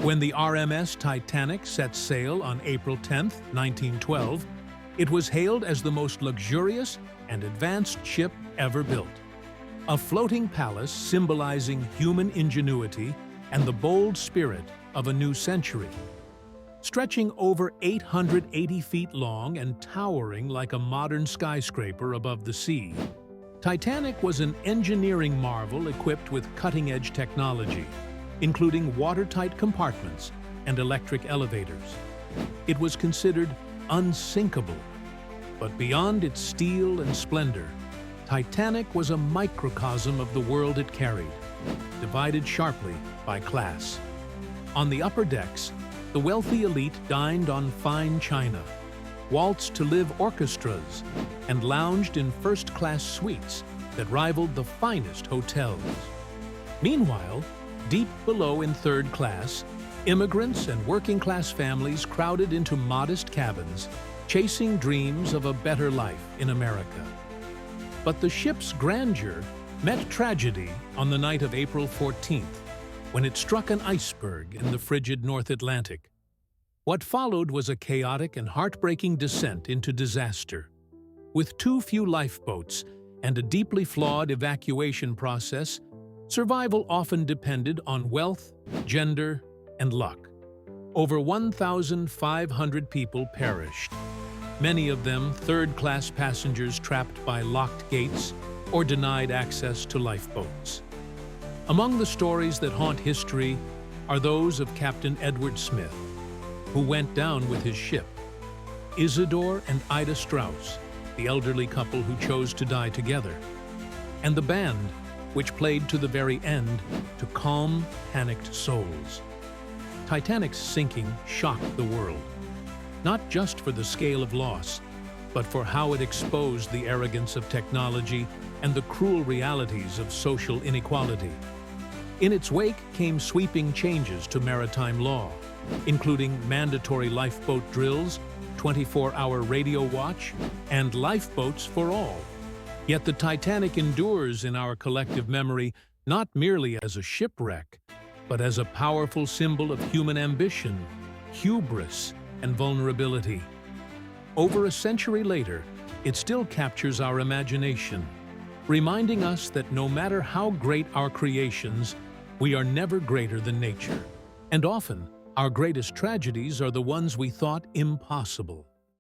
When the RMS Titanic set sail on April 10, 1912, it was hailed as the most luxurious and advanced ship ever built. A floating palace symbolizing human ingenuity and the bold spirit of a new century. Stretching over 880 feet long and towering like a modern skyscraper above the sea, Titanic was an engineering marvel equipped with cutting-edge technology, including watertight compartments and electric elevators. It was considered unsinkable, but beyond its steel and splendor, Titanic was a microcosm of the world it carried, divided sharply by class. On the upper decks, the wealthy elite dined on fine china, waltzed to live orchestras, and lounged in first-class suites that rivaled the finest hotels. Meanwhile, deep below in third class, immigrants and working-class families crowded into modest cabins, chasing dreams of a better life in America. But the ship's grandeur met tragedy on the night of April 14th, when it struck an iceberg in the frigid North Atlantic. What followed was a chaotic and heartbreaking descent into disaster. With too few lifeboats and a deeply flawed evacuation process, survival often depended on wealth, gender, and luck. Over 1,500 people perished, many of them third-class passengers trapped by locked gates or denied access to lifeboats. Among the stories that haunt history are those of Captain Edward Smith, who went down with his ship, Isidore and Ida Strauss, the elderly couple who chose to die together, and the band, which played to the very end to calm panicked souls. Titanic's sinking shocked the world, not just for the scale of loss, but for how it exposed the arrogance of technology and the cruel realities of social inequality. In its wake came sweeping changes to maritime law, including mandatory lifeboat drills, 24-hour radio watch, and lifeboats for all. Yet the Titanic endures in our collective memory not merely as a shipwreck, but as a powerful symbol of human ambition, hubris, and vulnerability. Over a century later, it still captures our imagination, reminding us that no matter how great our creations, we are never greater than nature. And often, our greatest tragedies are the ones we thought impossible.